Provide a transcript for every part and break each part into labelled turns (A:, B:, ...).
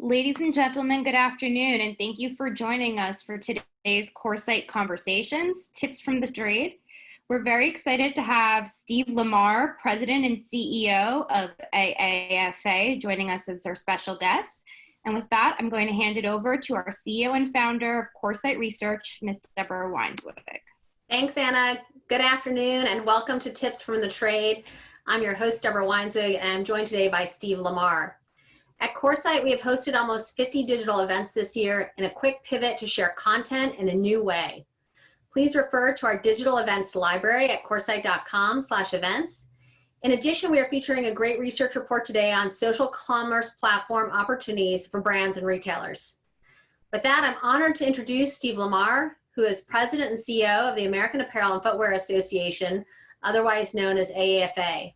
A: Ladies and gentlemen, good afternoon, and thank you for joining us for today's Coresight Conversations, Tips from the Trade. We're very excited to have Steve Lamar, President and CEO of AAFA, joining us as our special guest. And with that, I'm going to hand it over to our CEO and founder of Coresight Research, Ms. Deborah Weinswig.
B: Thanks, Anna. Good afternoon, and welcome to Tips from the Trade. I'm your host, Deborah Weinswig, and I'm joined today by Steve Lamar. At Coresight, we have hosted almost 50 digital events this year in a quick pivot to share content in a new way. Please refer to our digital events library at coresight.com/events. In addition, we are featuring a great research report today on social commerce platform opportunities for brands and retailers. With that, I'm honored to introduce Steve Lamar, who is President and CEO of the American Apparel and Footwear Association, otherwise known as AAFA.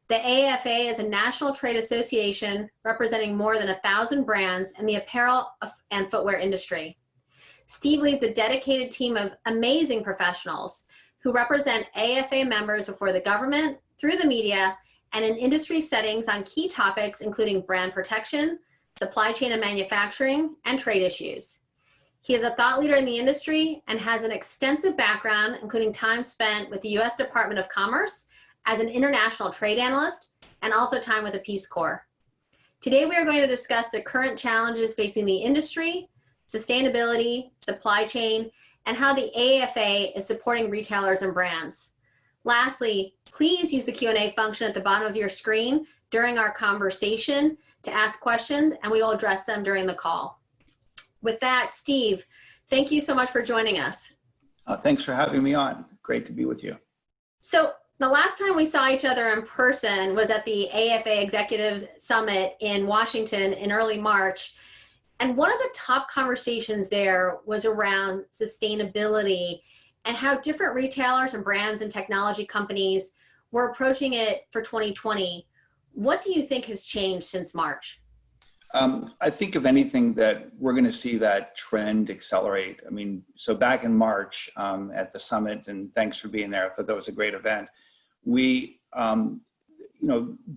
B: The AAFA is a national trade association representing more than 1,000 brands in the apparel and footwear industry. Steve leads a dedicated team of amazing professionals who represent AAFA members before the government, through the media, and in industry settings on key topics including brand protection, supply chain and manufacturing, and trade issues. He is a thought leader in the industry and has an extensive background, including time spent with the U.S. Department of Commerce as an international trade analyst, and also time with the Peace Corps. Today, we are going to discuss the current challenges facing the industry, sustainability, supply chain, and how the AAFA is supporting retailers and brands. Lastly, please use the Q&A function at the bottom of your screen during our conversation to ask questions, and we will address them during the call. With that, Steve, thank you so much for joining us.
C: Thanks for having me on. Great to be with you.
B: So the last time we saw each other in person was at the AAFA Executive Summit in Washington in early March. And one of the top conversations there was around sustainability and how different retailers and brands and technology companies were approaching it for 2020. What do you think has changed since March?
C: I think, if anything, that we're going to see that trend accelerate. I mean, so back in March at the summit, and thanks for being there. I thought that was a great event. We,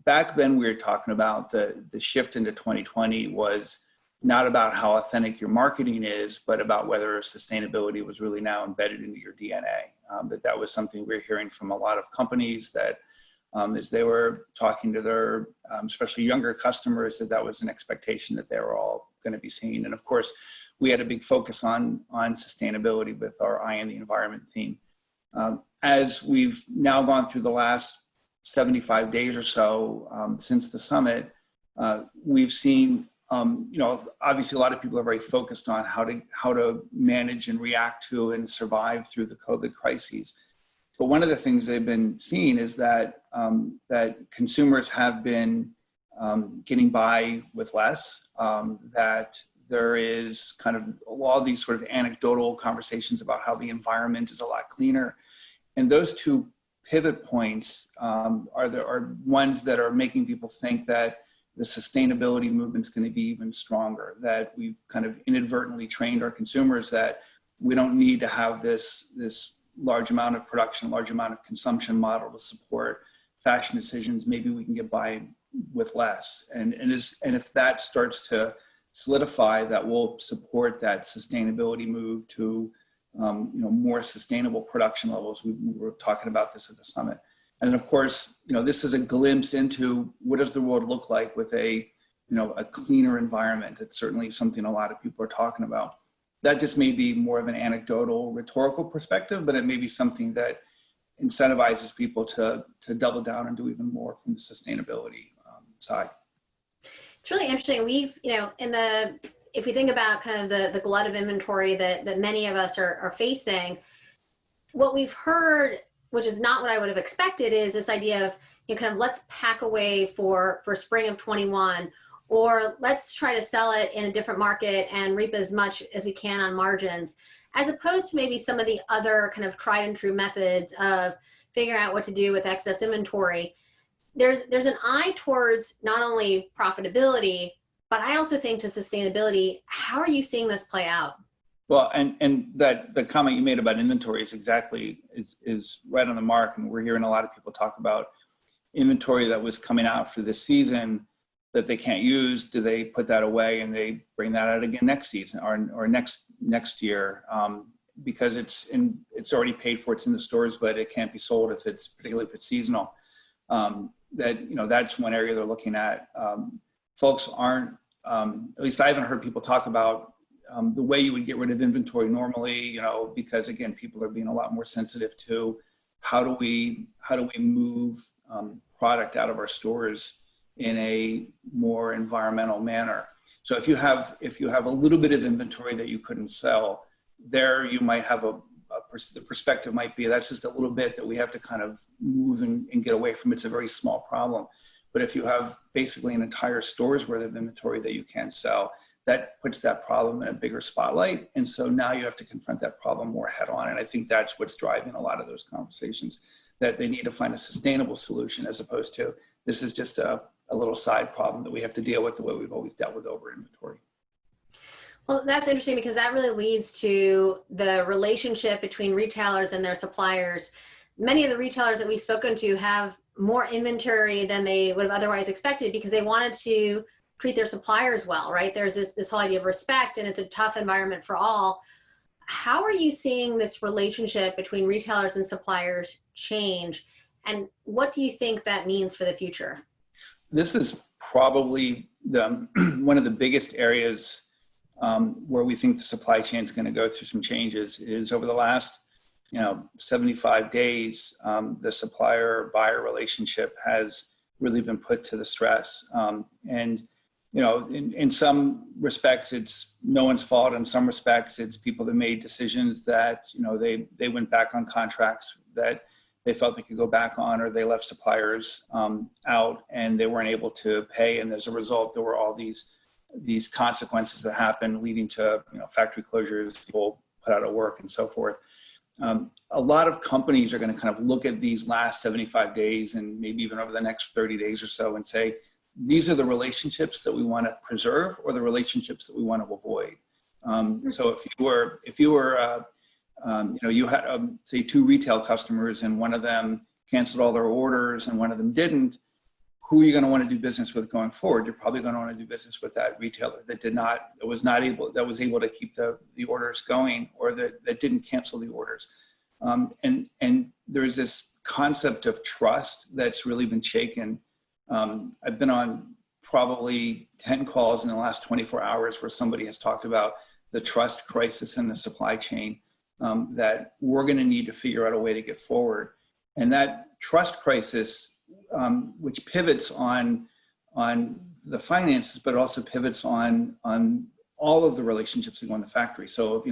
C: back then we were talking about the shift into 2020 was not about how authentic your marketing is, but about whether sustainability was really now embedded into your DNA. That was something we were hearing from a lot of companies that as they were talking to their, especially younger customers, that was an expectation that they were all going to be seeing. And of course, we had a big focus on sustainability with our Eye on the Environment theme. As we've now gone through the last 75 days or so since the summit, we've seen, obviously a lot of people are very focused on how to manage and react to and survive through the COVID crises. But one of the things they've been seeing is that that consumers have been getting by with less, that there is kind of all these sort of anecdotal conversations about how the environment is a lot cleaner. And those two pivot points are ones that are making people think that the sustainability movement is going to be even stronger, that we've kind of inadvertently trained our consumers that we don't need to have this large amount of production, large amount of consumption model to support fashion decisions. Maybe we can get by with less. And if that starts to solidify, that will support that sustainability move to more sustainable production levels. We were talking about this at the summit. And of course, this is a glimpse into what does the world look like with a cleaner environment. It's certainly something a lot of people are talking about. That just may be more of an anecdotal, rhetorical perspective, but it may be something that incentivizes people to double down and do even more from the sustainability side.
B: It's really interesting. We've, if we think about kind of the glut of inventory that many of us are facing, what we've heard, which is not what I would have expected, is this idea of kind of let's pack away for spring of 21, or let's try to sell it in a different market and reap as much as we can on margins, as opposed to maybe some of the other kind of tried and true methods of figuring out what to do with excess inventory. There's an eye towards not only profitability, but I also think to sustainability. How are you seeing this play out?
C: Well, and that the comment you made about inventory is exactly is right on the mark. And we're hearing a lot of people talk about inventory that was coming out for this season that they can't use, do they put that away and they bring that out again next season or next year? Because it's already paid for, it's in the stores, but it can't be sold particularly if it's seasonal. That's one area they're looking at. Folks aren't, at least I haven't heard people talk about the way you would get rid of inventory normally, because again, people are being a lot more sensitive to how do we move product out of our stores in a more environmental manner. So if you have a little bit of inventory that you couldn't sell, there you might have the perspective might be that's just a little bit that we have to kind of move and get away from. It's a very small problem. But if you have basically an entire store's worth of inventory that you can't sell, that puts that problem in a bigger spotlight. And so now you have to confront that problem more head on. And I think that's what's driving a lot of those conversations, that they need to find a sustainable solution as opposed to this is just a little side problem that we have to deal with the way we've always dealt with over inventory.
B: Well, that's interesting because that really leads to the relationship between retailers and their suppliers. Many of the retailers that we've spoken to have more inventory than they would have otherwise expected because they wanted to treat their suppliers well, right? There's this whole idea of respect, and it's a tough environment for all. How are you seeing this relationship between retailers and suppliers change? And what do you think that means for the future?
C: This is probably one of the biggest areas where we think the supply chain is going to go through some changes is over the last 75 days, the supplier-buyer relationship has really been put to the stress. And in some respects, it's no one's fault. In some respects, it's people that made decisions that, they went back on contracts that they felt they could go back on, or they left suppliers out and they weren't able to pay. And as a result, there were all these consequences that happened, leading to factory closures, people put out of work and so forth. A lot of companies are going to kind of look at these last 75 days and maybe even over the next 30 days or so and say, these are the relationships that we want to preserve or the relationships that we want to avoid. So if you were you had say 2 retail customers and one of them canceled all their orders and one of them didn't, who are you going to want to do business with going forward? You're probably going to want to do business with that retailer that was able to keep the orders going, or that didn't cancel the orders. And there's this concept of trust that's really been shaken. I've been on probably 10 calls in the last 24 hours where somebody has talked about the trust crisis in the supply chain that we're going to need to figure out a way to get forward. And that trust crisis, which pivots on the finances, but also pivots on all of the relationships that go in the factory. So,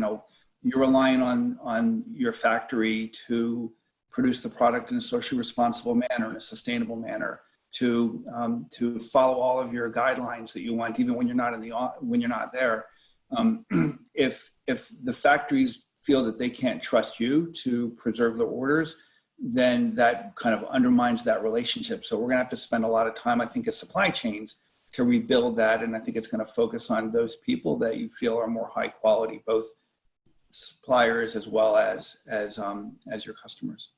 C: you're relying on your factory to produce the product in a socially responsible manner, in a sustainable manner, to follow all of your guidelines that you want, even when you're not there. If the factories feel that they can't trust you to preserve their orders, then that kind of undermines that relationship. So we're going to have to spend a lot of time, I think, as supply chains to rebuild that. And I think it's going to focus on those people that you feel are more high quality, both suppliers as well as your customers.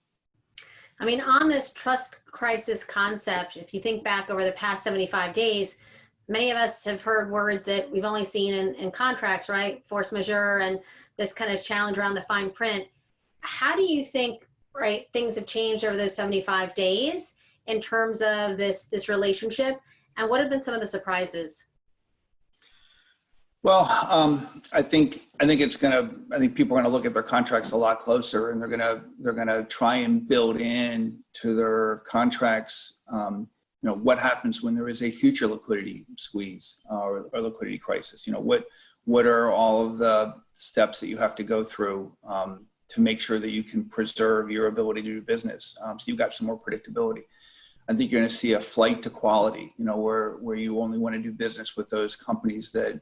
B: I mean, on this trust crisis concept, if you think back over the past 75 days, many of us have heard words that we've only seen in contracts, right? Force majeure and this kind of challenge around the fine print. How do you think, right, things have changed over those 75 days in terms of this relationship? And what have been some of the surprises?
C: Well, I think people are going to look at their contracts a lot closer, and they're going to try and build in to their contracts, what happens when there is a future liquidity squeeze or liquidity crisis. What are all of the steps that you have to go through to make sure that you can preserve your ability to do business. So you've got some more predictability. I think you're going to see a flight to quality, where you only want to do business with those companies that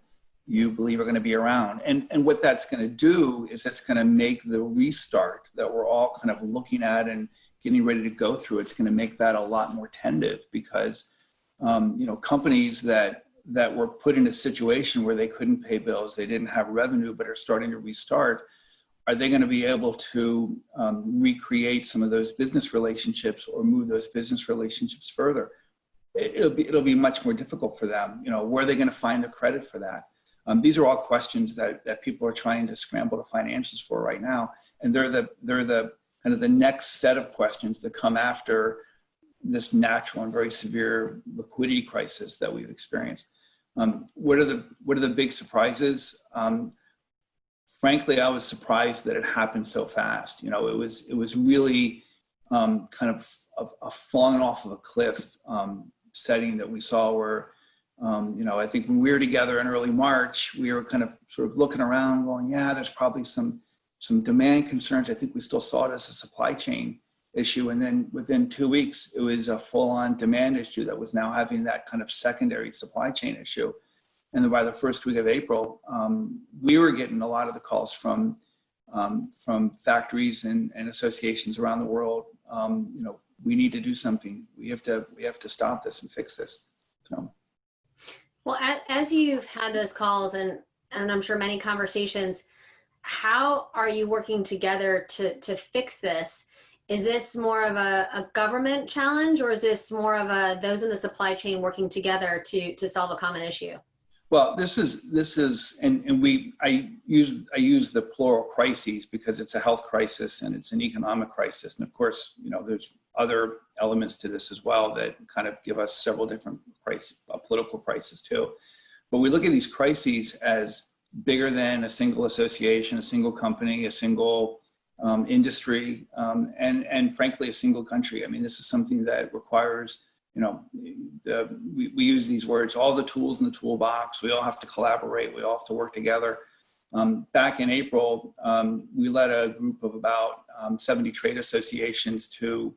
C: you believe are going to be around. And what that's going to do is it's going to make the restart that we're all kind of looking at and getting ready to go through. It's going to make that a lot more tentative because, companies that were put in a situation where they couldn't pay bills, they didn't have revenue, but are starting to restart. Are they going to be able to recreate some of those business relationships or move those business relationships further? it'll be much more difficult for them. Where are they going to find the credit for that? These are all questions that people are trying to scramble to find answers for right now, and they're the kind of the next set of questions that come after this natural and very severe liquidity crisis that we've experienced. What are the big surprises? Frankly, I was surprised that it happened so fast. It was really kind of a falling off of a cliff setting that we saw where, I think when we were together in early March, we were kind of sort of looking around going, yeah, there's probably some demand concerns. I think we still saw it as a supply chain issue. And then within 2 weeks, it was a full-on demand issue that was now having that kind of secondary supply chain issue. And then by the first week of April, we were getting a lot of the calls from factories and associations around the world. We need to do something. We have to stop this and fix this. So.
B: Well, as you've had those calls and I'm sure many conversations, how are you working together to fix this? Is this more of a government challenge, or is this more of those in the supply chain working together to solve a common issue?
C: Well, this is, and I use the plural crises because it's a health crisis and it's an economic crisis, and of course, there's other elements to this as well that kind of give us several different crises, a political crisis too. But we look at these crises as bigger than a single association, a single company, a single industry, and frankly, a single country. I mean, this is something that requires, we use these words, all the tools in the toolbox. We all have to collaborate. We all have to work together. Back in April, we led a group of about 70 trade associations to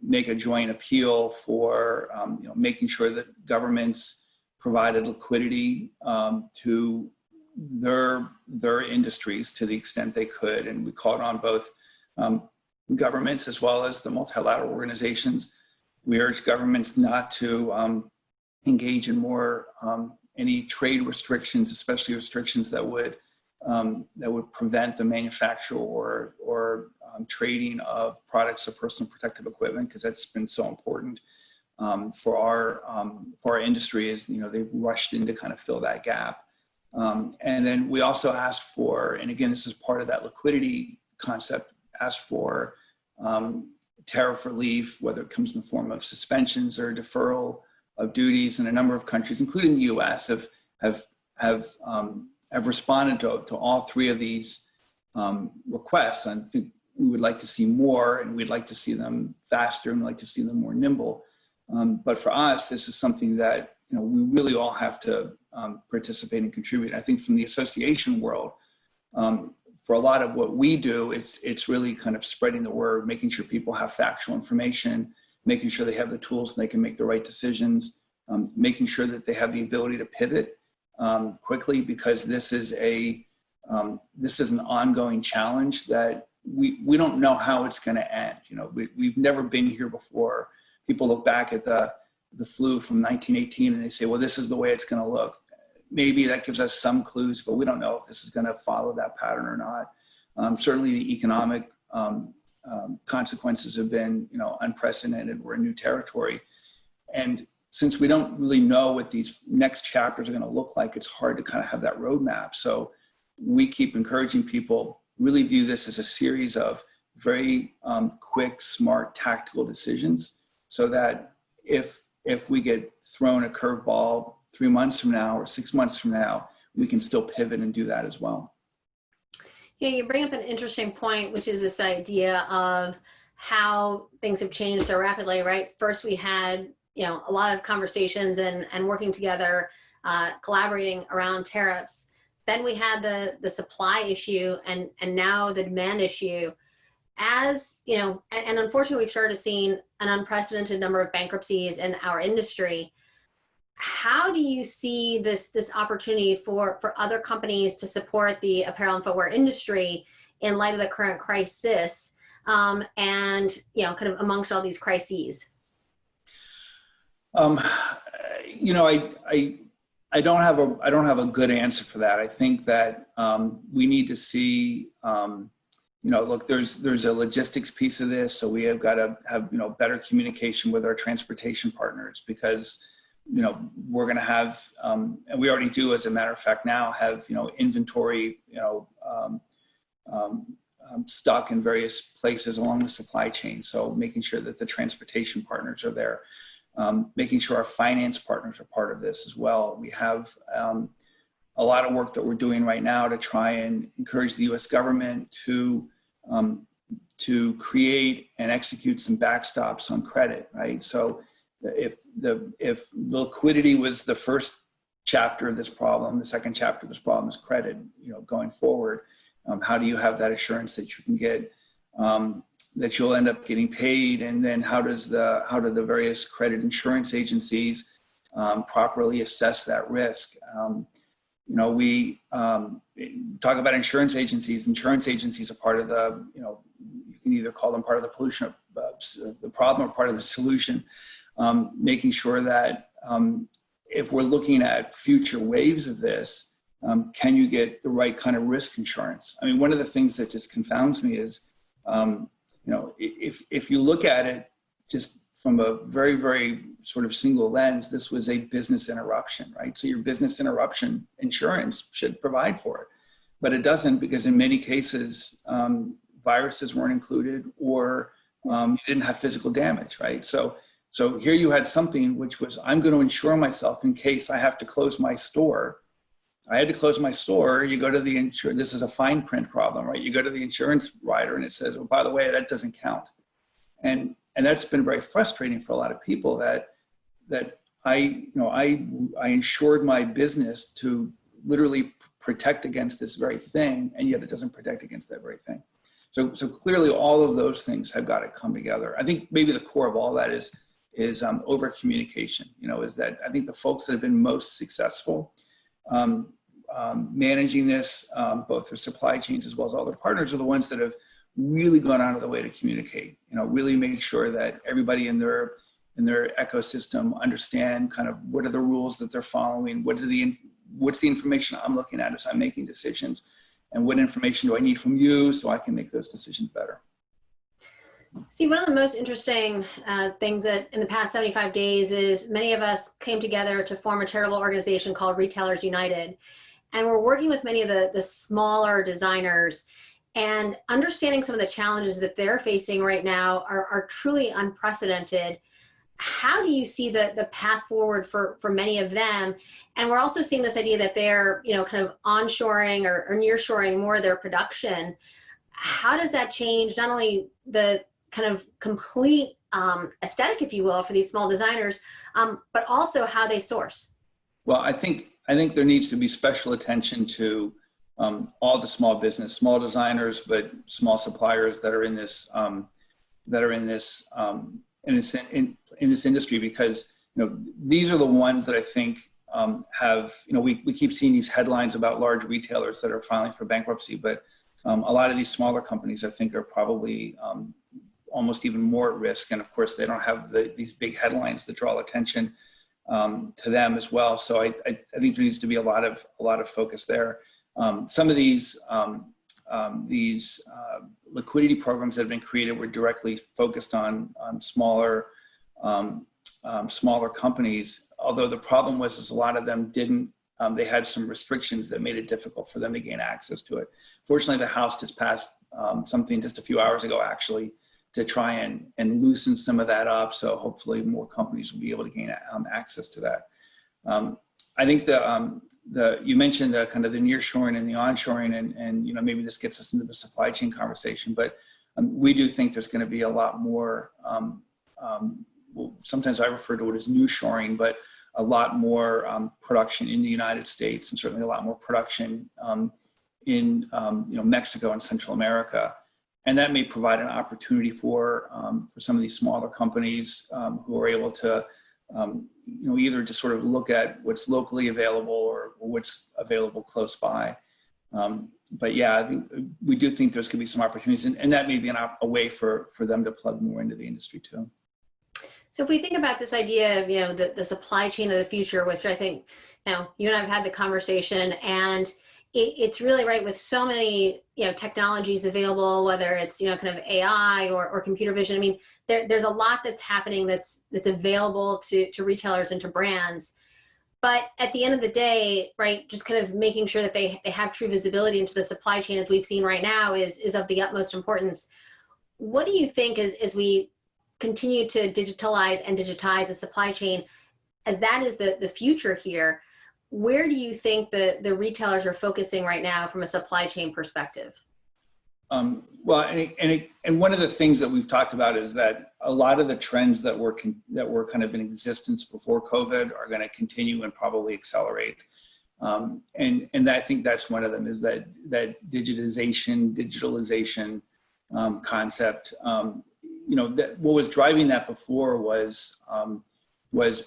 C: make a joint appeal for making sure that governments provided liquidity to their industries to the extent they could. And we called on both governments as well as the multilateral organizations. We urge governments not to engage in more any trade restrictions, especially restrictions that would prevent the manufacture or trading of products of personal protective equipment, because that's been so important for our industry. Is they've rushed in to kind of fill that gap. And then we also asked for, and again, this is part of that liquidity concept, asked for tariff relief, whether it comes in the form of suspensions or deferral of duties. And a number of countries, including the US, have responded to all three of these requests. I think we would like to see more, and we'd like to see them faster, and we'd like to see them more nimble. But for us, this is something that we really all have to participate and contribute. I think from the association world, for a lot of what we do, it's really kind of spreading the word, making sure people have factual information, making sure they have the tools and they can make the right decisions, making sure that they have the ability to pivot quickly, because this is an ongoing challenge that we don't know how it's going to end. We've never been here before. People look back at the flu from 1918 and they say, well, this is the way it's going to look. Maybe that gives us some clues, but we don't know if this is going to follow that pattern or not. Certainly the economic consequences have been, unprecedented. We're in new territory. And since we don't really know what these next chapters are going to look like, it's hard to kind of have that roadmap. So we keep encouraging people, really view this as a series of very quick, smart, tactical decisions, so that if we get thrown a curveball 3 months from now or 6 months from now, we can still pivot and do that as well.
B: Yeah, you bring up an interesting point, which is this idea of how things have changed so rapidly, right? First, we had, a lot of conversations and working together, collaborating around tariffs. Then we had the supply issue and now the demand issue. As, and unfortunately, we've started seeing an unprecedented number of bankruptcies in our industry. How do you see this opportunity for other companies to support the apparel and footwear industry in light of the current crisis, and kind of amongst all these crises?
C: I don't have a good answer for that. I think that we need to see look, there's a logistics piece of this. So we have got to have, better communication with our transportation partners, because, we're going to have, and we already do, as a matter of fact, now have, inventory, stuck in various places along the supply chain. So making sure that the transportation partners are there, making sure our finance partners are part of this as well. We have a lot of work that we're doing right now to try and encourage the U.S. government to create and execute some backstops on credit, right? So if liquidity was the first chapter of this problem, the second chapter of this problem is credit, going forward. How do you have that assurance that you can get, that you'll end up getting paid? And then how do the various credit insurance agencies properly assess that risk? We talk about insurance agencies. Insurance agencies are part of the, you can either call them part of the pollution, the problem, or part of the solution. Making sure that if we're looking at future waves of this, can you get the right kind of risk insurance? I mean, one of the things that just confounds me is, if you look at it just from a very, very sort of single lens, this was a business interruption, right? So your business interruption insurance should provide for it, but it doesn't, because in many cases, viruses weren't included, or you didn't have physical damage, right? So here you had something which was, I'm going to insure myself in case I have to close my store. I had to close my store. You go to the insurance, this is a fine print problem, right? You go to the insurance writer and it says, oh, by the way, that doesn't count. And that's been very frustrating for a lot of people, that I insured my business to literally protect against this very thing, and yet it doesn't protect against that very thing. So clearly all of those things have got to come together. I think maybe the core of all that is over communication, is that I think the folks that have been most successful managing this, both for supply chains as well as all their partners, are the ones that have really gone out of the way to communicate, really make sure that everybody in their ecosystem understand kind of what are the rules that they're following, what's the information I'm looking at as I'm making decisions, and what information do I need from you so I can make those decisions better.
B: See, one of the most interesting things that in the past 75 days is many of us came together to form a charitable organization called Retailers United. And we're working with many of the smaller designers, and understanding some of the challenges that they're facing right now are truly unprecedented. How do you see the path forward for many of them? And we're also seeing this idea that they're, kind of onshoring or nearshoring more of their production. How does that change not only the kind of complete aesthetic, if you will, for these small designers, but also how they source? Well,
C: I think there needs to be special attention to all the small designers, but small suppliers that are in this industry, because these are the ones that I think have, we keep seeing these headlines about large retailers that are filing for bankruptcy, but a lot of these smaller companies I think are probably almost even more at risk, and of course they don't have these big headlines that draw attention to them as well. So I think there needs to be a lot of focus there. Some of these liquidity programs that have been created were directly focused on smaller companies. Although the problem was a lot of them didn't. They had some restrictions that made it difficult for them to gain access to it. Fortunately, the House just passed something just a few hours ago, actually, to try and loosen some of that up. So hopefully more companies will be able to gain access to that. I think you mentioned the kind of the nearshoring and the onshoring, and maybe this gets us into the supply chain conversation, but we do think there's going to be a lot more. Well, sometimes I refer to it as new shoring, but a lot more production in the United States, and certainly a lot more production in Mexico and Central America. And that may provide an opportunity for some of these smaller companies who are able to, either to sort of look at what's locally available or what's available close by. But yeah, I think we do think there's going to be some opportunities, and that may be a way for them to plug more into the industry too.
B: So if we think about this idea of, the supply chain of the future, which I think, you and I have had the conversation, and it's really right with so many, technologies available, whether it's, kind of AI or computer vision. I mean, there's a lot that's happening that's available to retailers and to brands. But at the end of the day, right, just kind of making sure that they have true visibility into the supply chain, as we've seen right now, is of the utmost importance. What do you think as we continue to digitalize and digitize the supply chain, as that is the future here, where do you think the retailers are focusing right now from a supply chain perspective?
C: Well, and one of the things that we've talked about is that a lot of the trends that were kind of in existence before COVID are going to continue and probably accelerate. And I think that's one of them, is that digitalization concept. That what was driving that before was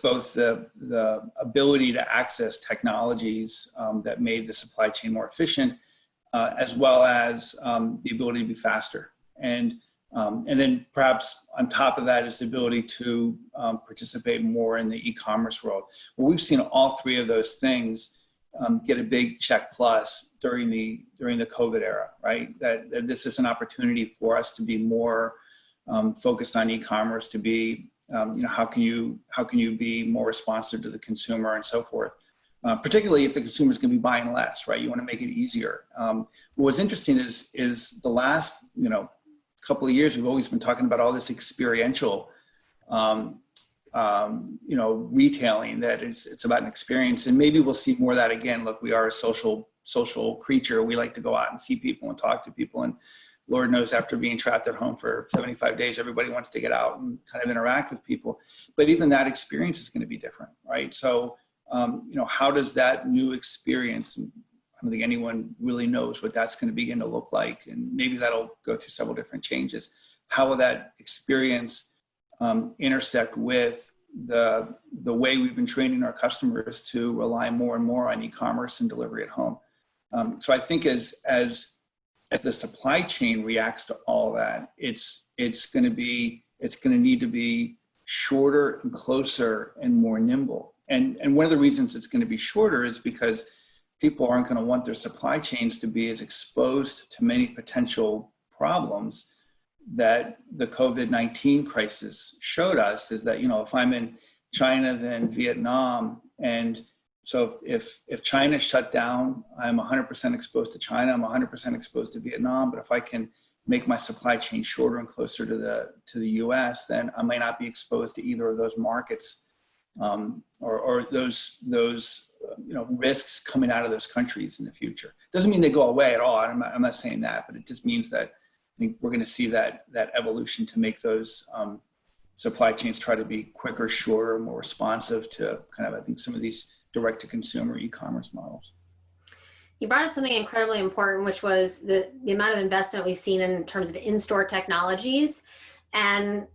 C: both the ability to access technologies that made the supply chain more efficient, as well as the ability to be faster. And then perhaps on top of that is the ability to participate more in the e-commerce world. Well, we've seen all three of those things get a big check plus during the COVID era, right? That this is an opportunity for us to be more focused on e-commerce, to be how can you be more responsive to the consumer and so forth. Particularly if the consumer is going to be buying less, right? You want to make it easier. What's interesting is the last couple of years we've always been talking about all this experiential retailing, that it's about an experience, and maybe we'll see more of that again. Look, we are a social creature. We like to go out and see people and talk to people, and Lord knows after being trapped at home for 75 days, everybody wants to get out and kind of interact with people. But even that experience is going to be different, right? So, how does that new experience, and I don't think anyone really knows what that's going to begin to look like, and maybe that'll go through several different changes. How will that experience intersect with the way we've been training our customers to rely more and more on e-commerce and delivery at home? So I think as the supply chain reacts to all that, it's going to need to be shorter and closer and more nimble. And one of the reasons it's going to be shorter is because people aren't going to want their supply chains to be as exposed to many potential problems that the COVID-19 crisis showed us. Is that, if I'm in China, then Vietnam, and so if China shut down, I'm 100% exposed to China, I'm 100% exposed to Vietnam. But if I can make my supply chain shorter and closer to the US, then I might not be exposed to either of those markets, or those risks coming out of those countries in the future. Doesn't mean they go away at all. I'm not saying that, but it just means that I think we're going to see that evolution to make those supply chains try to be quicker, shorter, more responsive to kind of, I think, some of these direct-to-consumer e-commerce models.
B: You brought up something incredibly important, which was the amount of investment we've seen in terms of in-store technologies. And,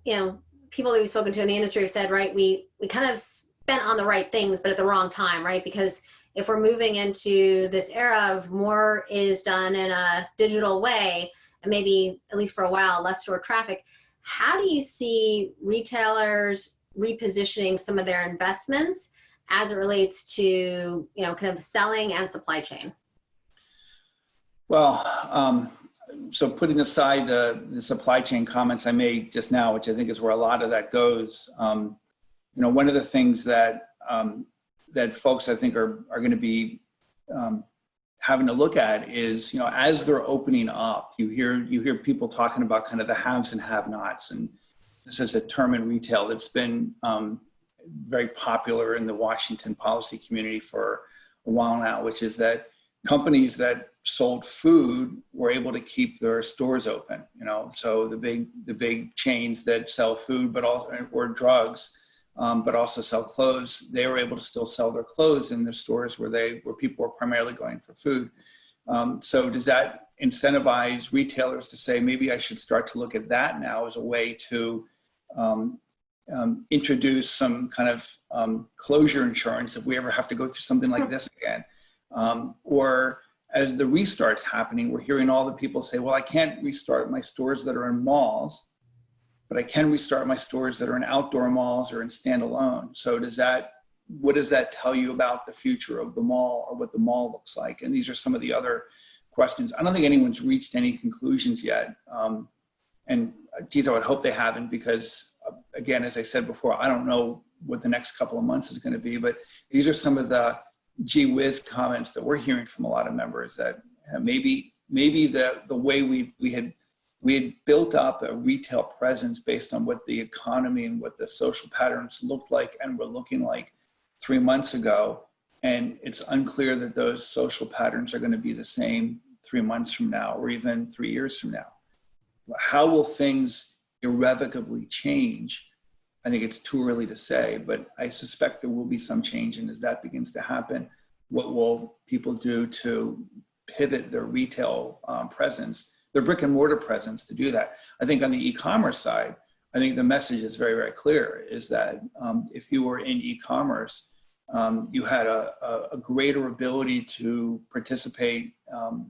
B: people that we've spoken to in the industry have said, right, we kind of spent on the right things, but at the wrong time, right? Because if we're moving into this era of more is done in a digital way, and maybe, at least for a while, less store traffic, how do you see retailers repositioning some of their investments as it relates to, kind of selling and supply chain?
C: Well, so putting aside the supply chain comments I made just now, which I think is where a lot of that goes, one of the things that folks I think are going to be having to look at is, as they're opening up, you hear people talking about kind of the haves and have-nots, and this is a term in retail that's been very popular in the Washington policy community for a while now, which is that companies that sold food were able to keep their stores open. So the big chains that sell food, but also or drugs, but also sell clothes, they were able to still sell their clothes in the stores where people were primarily going for food. So does that incentivize retailers to say, maybe I should start to look at that now as a way to introduce some kind of closure insurance if we ever have to go through something like this again? Or as the restart's happening, we're hearing all the people say, well, I can't restart my stores that are in malls, but I can restart my stores that are in outdoor malls or in standalone. So does that what does that tell you about the future of the mall or what the mall looks like? And these are some of the other questions. I don't think anyone's reached any conclusions yet. And geez, I would hope they haven't, because again, as I said before, I don't know what the next couple of months is going to be, but these are some of the gee whiz comments that we're hearing from a lot of members, that maybe the way we had built up a retail presence based on what the economy and what the social patterns looked like and were looking like 3 months ago. And it's unclear that those social patterns are going to be the same 3 months from now, or even 3 years from now. How will things irrevocably change? I think it's too early to say, but I suspect there will be some change. And as that begins to happen, what will people do to pivot their retail presence, their brick and mortar presence, to do that? I think on the e-commerce side, I think the message is very, very clear, is that if you were in e-commerce, you had a greater ability to participate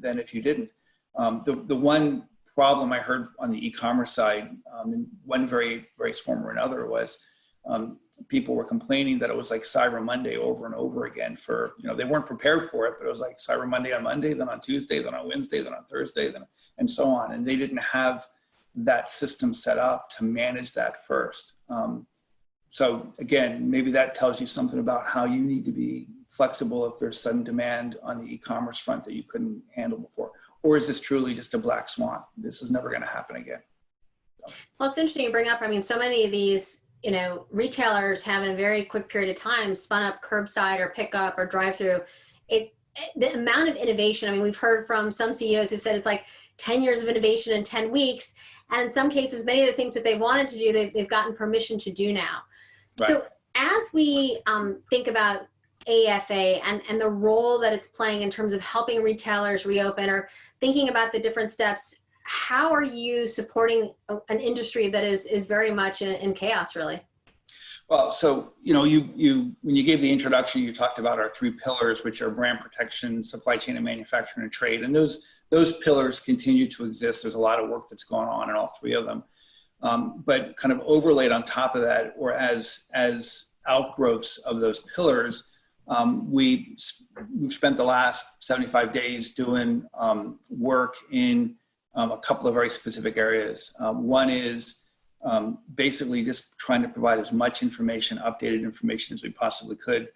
C: than if you didn't. The one problem I heard on the e-commerce side, in one various form or another, was people were complaining that it was like Cyber Monday over and over again. For, they weren't prepared for it, but it was like Cyber Monday on Monday, then on Tuesday, then on Wednesday, then on Thursday, then and so on. And they didn't have that system set up to manage that first. So again, maybe that tells you something about how you need to be flexible if there's sudden demand on the e-commerce front that you couldn't handle before. Or is this truly just a black swan? This is never going to happen again.
B: Well, it's interesting you bring up, so many of these, retailers have in a very quick period of time spun up curbside or pickup or drive-through. The amount of innovation, we've heard from some CEOs who said it's like 10 years of innovation in 10 weeks. And in some cases, many of the things that they wanted to do, they've gotten permission to do now. Right. So as we think about AAFA and the role that it's playing in terms of helping retailers reopen, or thinking about the different steps, how are you supporting an industry that is very much in chaos, really?
C: Well, so, you when you gave the introduction, you talked about our 3 pillars, which are brand protection, supply chain and manufacturing, and trade. And those pillars continue to exist. There's a lot of work that's going on in all 3 of them. But kind of overlaid on top of that, or as outgrowths of those pillars, we've spent the last 75 days doing work in a couple of very specific areas. One is basically just trying to provide as much information, updated information, as we possibly could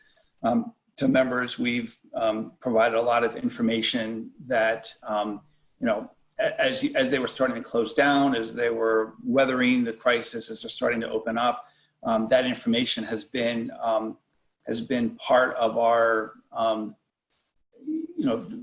C: to members. We've provided a lot of information that, as they were starting to close down, as they were weathering the crisis, as they're starting to open up, that information has been part of our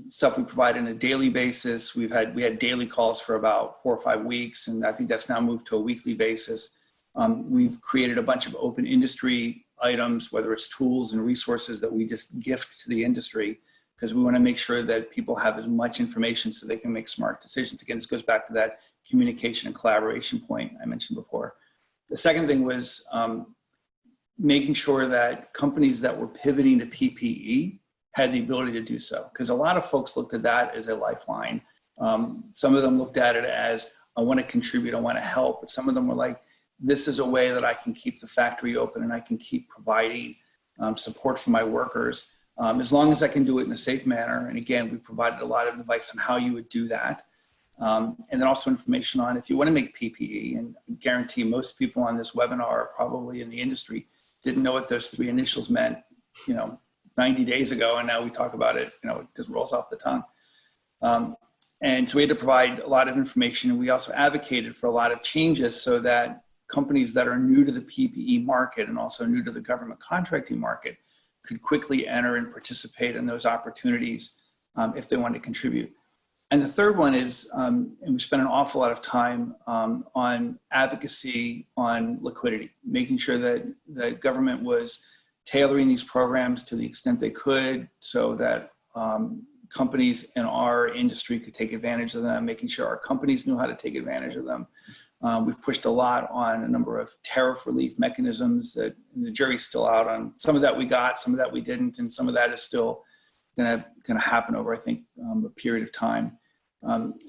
C: stuff we provide on a daily basis. We had daily calls for about 4 or 5 weeks, and I think that's now moved to a weekly basis. We've created a bunch of open industry items, whether it's tools and resources that we just gift to the industry, because we want to make sure that people have as much information so they can make smart decisions. Again, this goes back to that communication and collaboration point I mentioned before. The second thing was making sure that companies that were pivoting to PPE had the ability to do so, because a lot of folks looked at that as a lifeline. Some of them looked at it as, I want to contribute, I want to help. But some of them were like, this is a way that I can keep the factory open and I can keep providing support for my workers, as long as I can do it in a safe manner. And again, we provided a lot of advice on how you would do that. And then also information on if you want to make PPE, and I guarantee most people on this webinar, probably in the industry, didn't know what those 3 initials meant, 90 days ago, and now we talk about it, it just rolls off the tongue. And so we had to provide a lot of information, and we also advocated for a lot of changes so that companies that are new to the PPE market and also new to the government contracting market could quickly enter and participate in those opportunities if they want to contribute. And the third one is, and we spent an awful lot of time on advocacy on liquidity, making sure that the government was tailoring these programs to the extent they could so that companies in our industry could take advantage of them, making sure our companies knew how to take advantage of them. We've pushed a lot on a number of tariff relief mechanisms that the jury's still out on. Some of that we got, some of that we didn't, and some of that is still gonna happen over, I think, a period of time.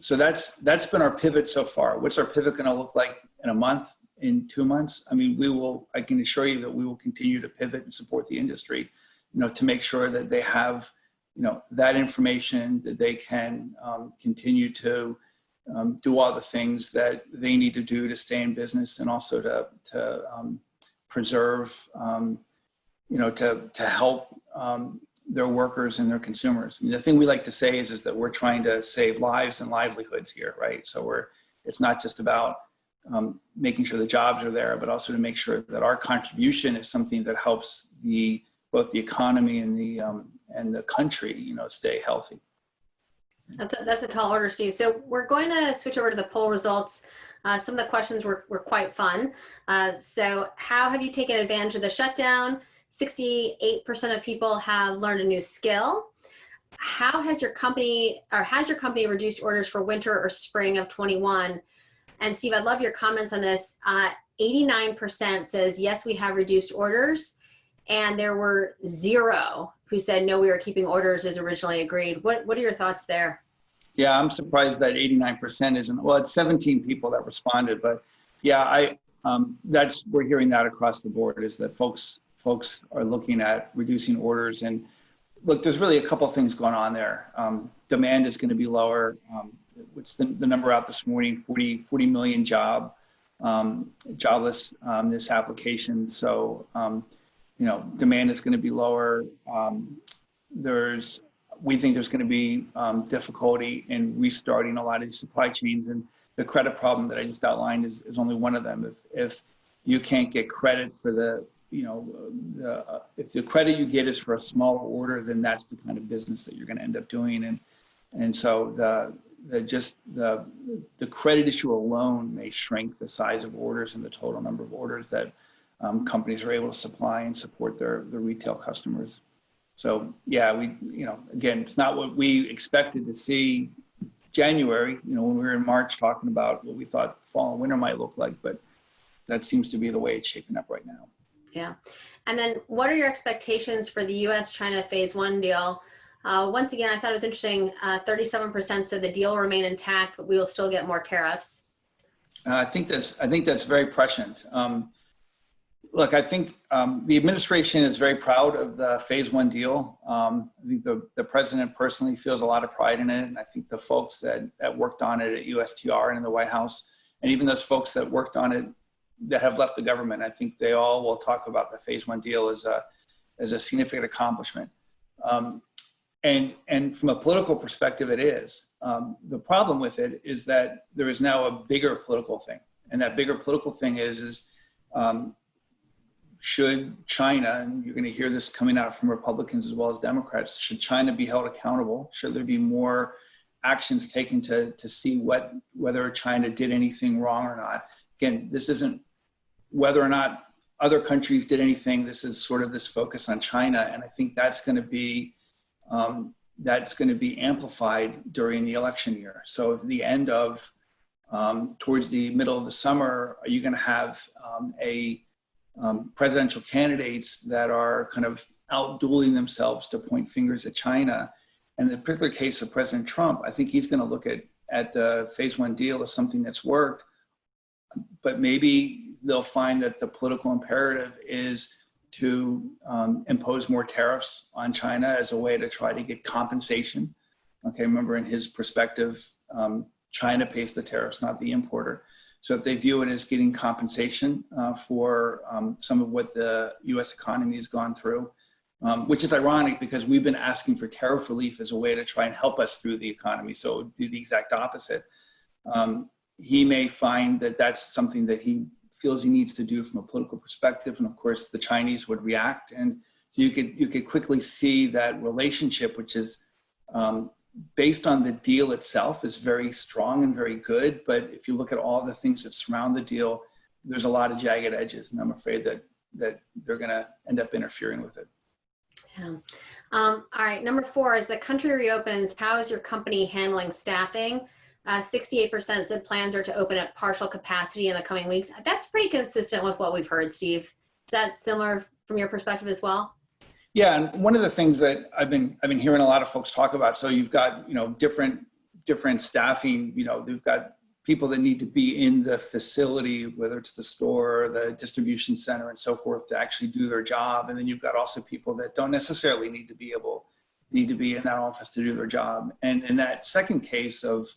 C: So that's been our pivot so far. What's our pivot gonna look like in a month? in 2 months, I mean, I can assure you that we will continue to pivot and support the industry, to make sure that they have, that information, that they can continue to do all the things that they need to do to stay in business, and also to preserve, to help their workers and their consumers. I mean, the thing we like to say is that we're trying to save lives and livelihoods here, right? So it's not just about making sure the jobs are there, but also to make sure that our contribution is something that helps both the economy and the country, stay healthy.
B: That's a tall order, Steve. So we're going to switch over to the poll results. Some of the questions were quite fun. So how have you taken advantage of the shutdown? 68% of people have learned a new skill. How has your company reduced orders for winter or spring of 21? And Steve, I'd love your comments on this. 89% says, yes, we have reduced orders. And there were 0 who said, no, we were keeping orders as originally agreed. What are your thoughts there?
C: Yeah, I'm surprised that 89% isn't, well, it's 17 people that responded, but yeah, we're hearing that across the board, is that folks are looking at reducing orders. And look, there's really a couple of things going on there. Demand is going to be lower. What's the number out this morning? 40 million jobless this application. So, demand is going to be lower. We think there's going to be difficulty in restarting a lot of these supply chains, and the credit problem that I just outlined is only one of them. If you can't get credit for if the credit you get is for a smaller order, then that's the kind of business that you're going to end up doing. And so the credit issue alone may shrink the size of orders and the total number of orders that companies are able to supply and support their retail customers. So yeah, again, it's not what we expected to see January, when we were in March talking about what we thought fall and winter might look like, but that seems to be the way it's shaping up right now.
B: Yeah. And then what are your expectations for the US-China phase 1 deal? Once again, I thought it was interesting. 37% said the deal will remain intact, but we will still get more tariffs.
C: I think that's very prescient. Look, I think the administration is very proud of the phase 1 deal. I think the president personally feels a lot of pride in it. And I think the folks that worked on it at USTR and in the White House, and even those folks that worked on it that have left the government, I think they all will talk about the phase 1 deal as a significant accomplishment. And from a political perspective, it is. The problem with it is that there is now a bigger political thing. And that bigger political thing is should China, and you're going to hear this coming out from Republicans as well as Democrats, should China be held accountable? Should there be more actions taken to see whether China did anything wrong or not? Again, this isn't whether or not other countries did anything. This is sort of this focus on China. And I think that's going to be amplified during the election year. So at the end of, towards the middle of the summer, are you going to have presidential candidates that are kind of out-dueling themselves to point fingers at China? And in the particular case of President Trump, I think he's going to look at the phase 1 deal as something that's worked, but maybe they'll find that the political imperative is to impose more tariffs on China as a way to try to get compensation. Okay, remember, in his perspective, China pays the tariffs, not the importer. So if they view it as getting compensation for some of what the US economy has gone through, which is ironic because we've been asking for tariff relief as a way to try and help us through the economy. So it would be the exact opposite. He may find that that's something that he feels he needs to do from a political perspective. And of course, the Chinese would react. And so you could quickly see that relationship, which is based on the deal itself, is very strong and very good. But if you look at all the things that surround the deal, there's a lot of jagged edges. And I'm afraid that they're going to end up interfering with it.
B: Yeah. All right. Number 4, as the country reopens, how is your company handling staffing? 68% said plans are to open at partial capacity in the coming weeks. That's pretty consistent with what we've heard, Steve. Is that similar from your perspective as well?
C: Yeah, and one of the things that I've been hearing a lot of folks talk about. So you've got different staffing. They've got people that need to be in the facility, whether it's the store, the distribution center and so forth, to actually do their job. And then you've got also people that don't necessarily need to be in that office to do their job. And in that second case of,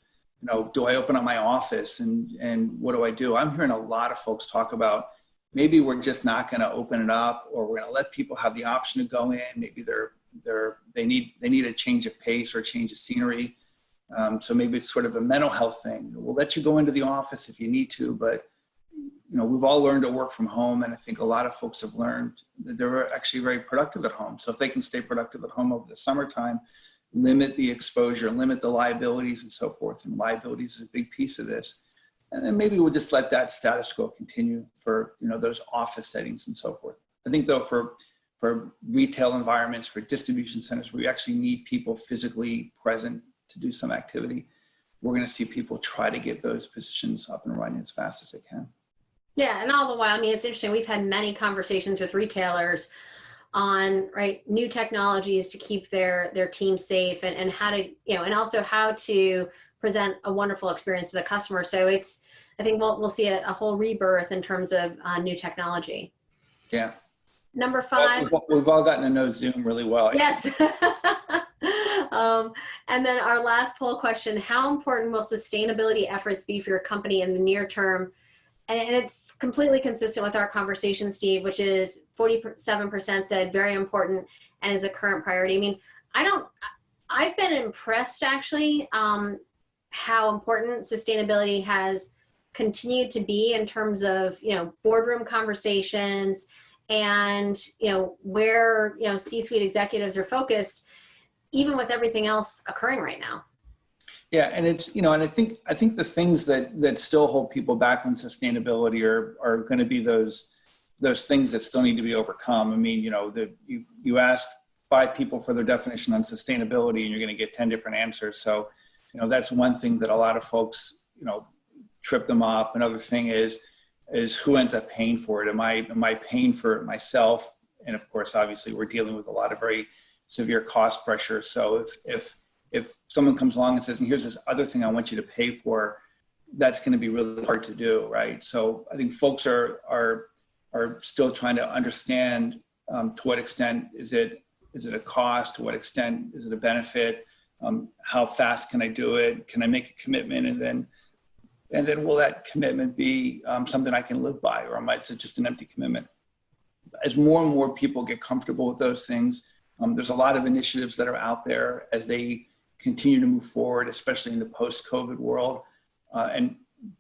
C: do I open up my office and what do I do? I'm hearing a lot of folks talk about, maybe we're just not going to open it up, or we're going to let people have the option to go in. Maybe they need a change of pace or a change of scenery. So maybe it's sort of a mental health thing. We'll let you go into the office if you need to, but we've all learned to work from home, and I think a lot of folks have learned that they're actually very productive at home. So if they can stay productive at home over the summertime, limit the exposure, limit the liabilities and so forth. And liabilities is a big piece of this. And then maybe we'll just let that status quo continue for those office settings and so forth. I think though for retail environments, for distribution centers, where you actually need people physically present to do some activity, we're going to see people try to get those positions up and running as fast as they can.
B: Yeah, and all the while, it's interesting. We've had many conversations with retailers on new technologies to keep their team safe, and how to and also how to present a wonderful experience to the customer. So I think we'll see a whole rebirth in terms of new technology.
C: Yeah.
B: Number 5.
C: We've all gotten to know Zoom really well.
B: Yes. And then our last poll question: how important will sustainability efforts be for your company in the near term? And it's completely consistent with our conversation, Steve, which is 47% said very important and is a current priority. I've been impressed actually how important sustainability has continued to be in terms of, boardroom conversations and, where, C-suite executives are focused, even with everything else occurring right now.
C: Yeah, and it's, and I think the things that still hold people back on sustainability are going to be those things that still need to be overcome. You ask 5 people for their definition on sustainability, and you're going to get 10 different answers. So, that's one thing that a lot of folks, trip them up. Another thing is who ends up paying for it? Am I paying for it myself? And of course, obviously, we're dealing with a lot of very severe cost pressure. So if someone comes along and says, and here's this other thing I want you to pay for, that's going to be really hard to do, right? So I think folks are still trying to understand to what extent is it a cost, to what extent is it a benefit, how fast can I do it, can I make a commitment, and then will that commitment be something I can live by, or is it just an empty commitment? As more and more people get comfortable with those things, there's a lot of initiatives that are out there as they continue to move forward, especially in the post-COVID world and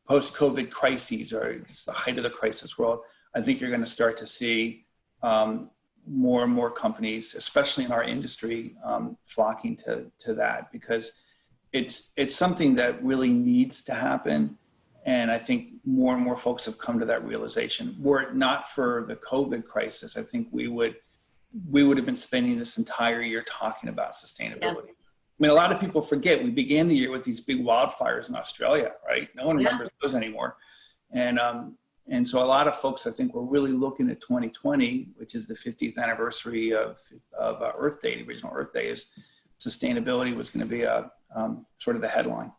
C: post-COVID crises, or it's the height of the crisis world. I think you're going to start to see more and more companies, especially in our industry, flocking to that, because it's something that really needs to happen. And I think more and more folks have come to that realization. Were it not for the COVID crisis, I think we would have been spending this entire year talking about sustainability. Yeah. A lot of people forget we began the year with these big wildfires in Australia, right? No one remembers those anymore. And so a lot of folks, I think, were really looking at 2020, which is the 50th anniversary of Earth Day, the original Earth Day, is sustainability was going to be sort of the headline.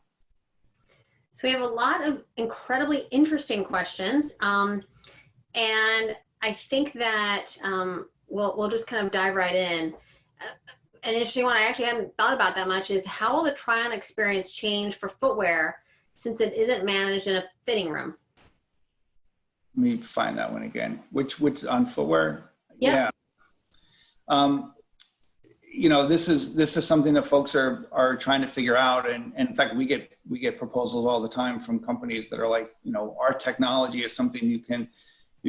B: So we have a lot of incredibly interesting questions. And I think that we'll just kind of dive right in. An interesting one I actually hadn't thought about that much is, how will the Tryon experience change for footwear since it isn't managed in a fitting room?
C: Let me find that one again. Which on footwear?
B: Yep.
C: Yeah. This is something that folks are trying to figure out. And in fact, we get proposals all the time from companies that are like, our technology is something you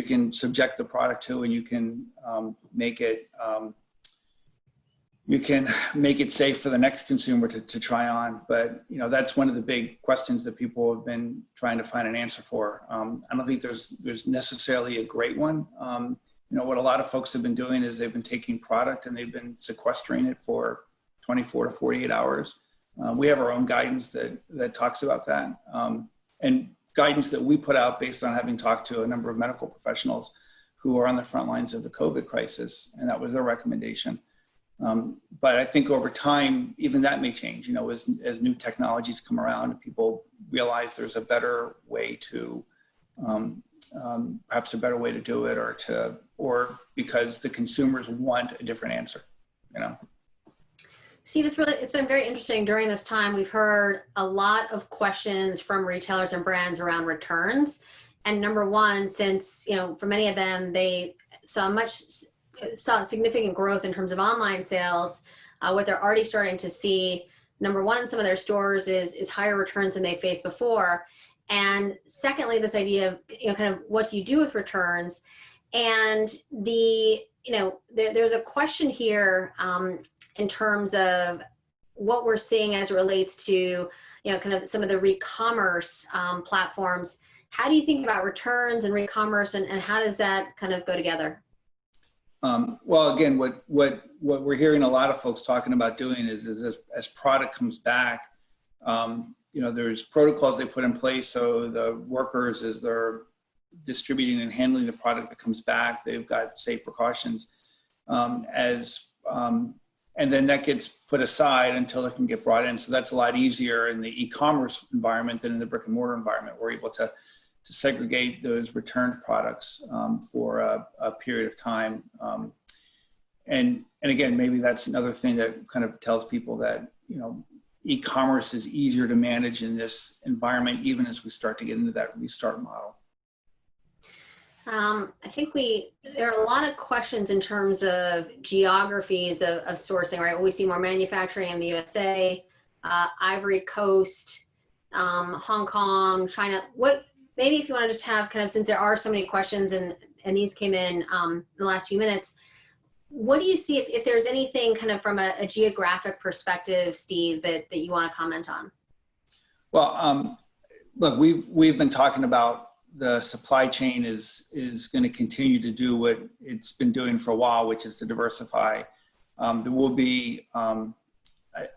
C: can subject the product to, and you can make it safe for the next consumer to try on. But, that's one of the big questions that people have been trying to find an answer for. I don't think there's necessarily a great one. What a lot of folks have been doing is they've been taking product and they've been sequestering it for 24 to 48 hours. We have our own guidance that talks about that, and guidance that we put out based on having talked to a number of medical professionals who are on the front lines of the COVID crisis. And that was their recommendation. But I think over time, even that may change, as new technologies come around and people realize there's a better way to, perhaps a better way to do it, or because the consumers want a different answer,
B: Steve, it's been very interesting. During this time, we've heard a lot of questions from retailers and brands around returns. And number one, since, for many of them, they saw significant growth in terms of online sales, what they're already starting to see, number one, in some of their stores is higher returns than they faced before. And secondly, this idea of, kind of what do you do with returns? And there's a question here in terms of what we're seeing as it relates to, kind of some of the re-commerce platforms. How do you think about returns and re-commerce, and how does that kind of go together?
C: Well, again, what we're hearing a lot of folks talking about doing is as product comes back, there's protocols they put in place. So the workers, as they're distributing and handling the product that comes back, they've got safe precautions, and then that gets put aside until it can get brought in. So that's a lot easier in the e-commerce environment than in the brick and mortar environment. We're able to segregate those returned products for a period of time. And again, maybe that's another thing that kind of tells people that, e-commerce is easier to manage in this environment, even as we start to get into that restart model.
B: I think there are a lot of questions in terms of geographies of sourcing, right? We see more manufacturing in the USA, Ivory Coast, Hong Kong, China. Maybe if you want to just have kind of, since there are so many questions and these came in the last few minutes, what do you see if there's anything kind of from a geographic perspective, Steve, that you want to comment on?
C: Well, look, we've been talking about the supply chain is going to continue to do what it's been doing for a while, which is to diversify. There will be, I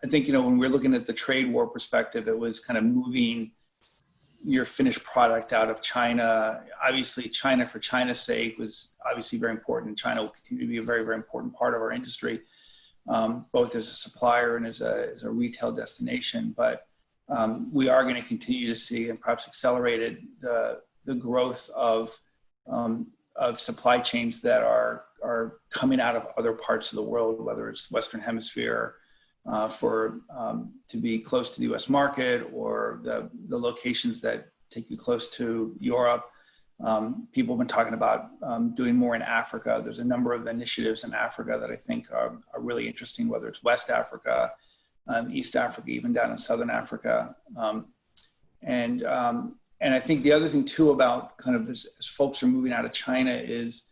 C: think, when we're looking at the trade war perspective, it was kind of moving your finished product out of China. Obviously, China for China's sake was obviously very important. China will continue to be a very, very important part of our industry, both as a supplier and as a retail destination. But we are going to continue to see, and perhaps accelerated, the growth of supply chains that are coming out of other parts of the world, whether it's Western Hemisphere, to be close to the U.S. market, or the locations that take you close to Europe. People have been talking about doing more in Africa. There's a number of initiatives in Africa that I think are really interesting, whether it's West Africa, East Africa, even down in Southern Africa. And I think the other thing too about kind of as folks are moving out of China is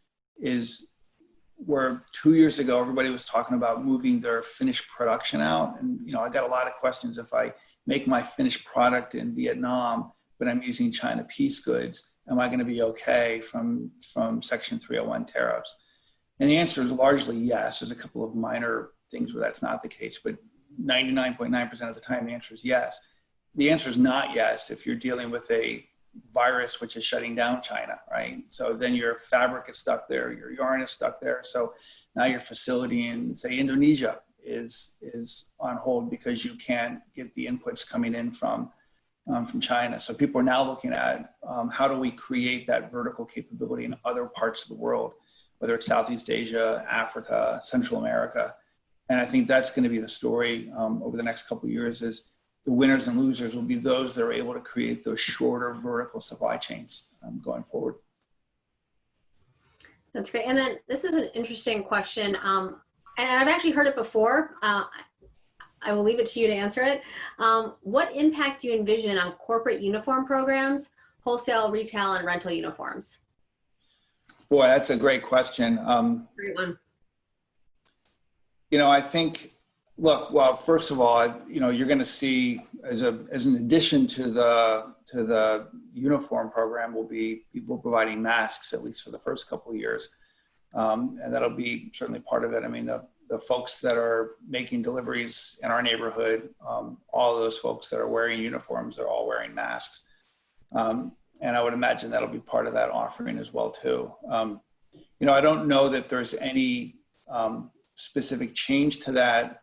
C: where 2 years ago, everybody was talking about moving their finished production out. And, I got a lot of questions. If I make my finished product in Vietnam, but I'm using China piece goods, am I going to be okay from Section 301 tariffs? And the answer is largely yes. There's a couple of minor things where that's not the case, but 99.9% of the time, the answer is yes. The answer is not yes if you're dealing with a virus which is shutting down China, right? So then your fabric is stuck there, your yarn is stuck there. So now your facility in, say, Indonesia is on hold because you can't get the inputs coming in from China. So people are now looking at how do we create that vertical capability in other parts of the world, whether it's Southeast Asia, Africa, Central America. And I think that's going to be the story over the next couple of years. Is the winners and losers will be those that are able to create those shorter vertical supply chains going forward.
B: That's great. And then this is an interesting question. And I've actually heard it before. I will leave it to you to answer it. What impact do you envision on corporate uniform programs, wholesale, retail, and rental uniforms?
C: Boy, that's a great question.
B: Great one.
C: I think, look, well, first of all, you're going to see as an addition to the uniform program will be people providing masks, at least for the first couple of years. And that'll be certainly part of it. I mean, the folks that are making deliveries in our neighborhood, all of those folks that are wearing uniforms are all wearing masks. And I would imagine that'll be part of that offering as well, too. I don't know that there's any specific change to that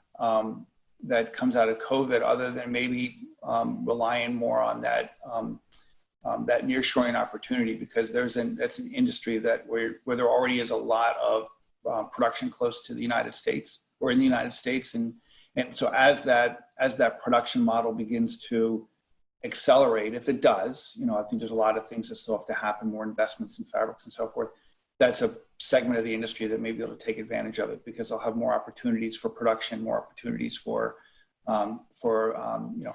C: that comes out of COVID, other than maybe relying more on that that nearshoring opportunity, because that's an industry where there already is a lot of production close to the United States or in the United States, and so as that production model begins to accelerate, if it does, I think there's a lot of things that still have to happen, more investments in fabrics and so forth. That's a segment of the industry that may be able to take advantage of it, because they'll have more opportunities for production, more opportunities for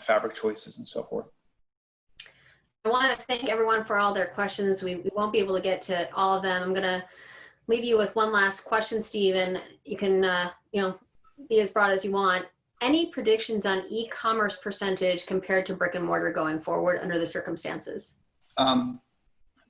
C: fabric choices and so forth.
B: I want to thank everyone for all their questions. We won't be able to get to all of them. I'm going to leave you with one last question, Steve, and you can be as broad as you want. Any predictions on e-commerce percentage compared to brick and mortar going forward under the circumstances?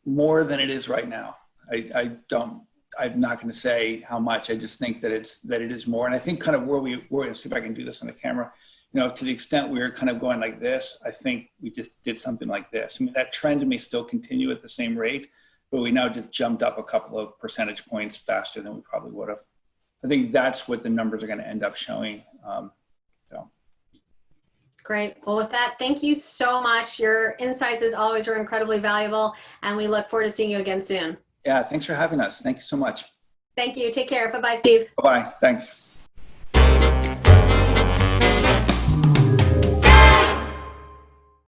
C: More than it is right now. I'm not going to say how much. I just think that it is more. And I think kind of where we're, see if I can do this on the camera, to the extent we were kind of going like this, I think we just did something like this. I mean, that trend may still continue at the same rate, but we now just jumped up a couple of percentage points faster than we probably would have. I think that's what the numbers are going to end up showing.
B: Great. Well, with that, thank you so much. Your insights, as always, are incredibly valuable, and we look forward to seeing you again soon.
C: Yeah, thanks for having us. Thank you so much.
B: Thank you. Take care. Bye-bye, Steve.
C: Bye-bye. Thanks.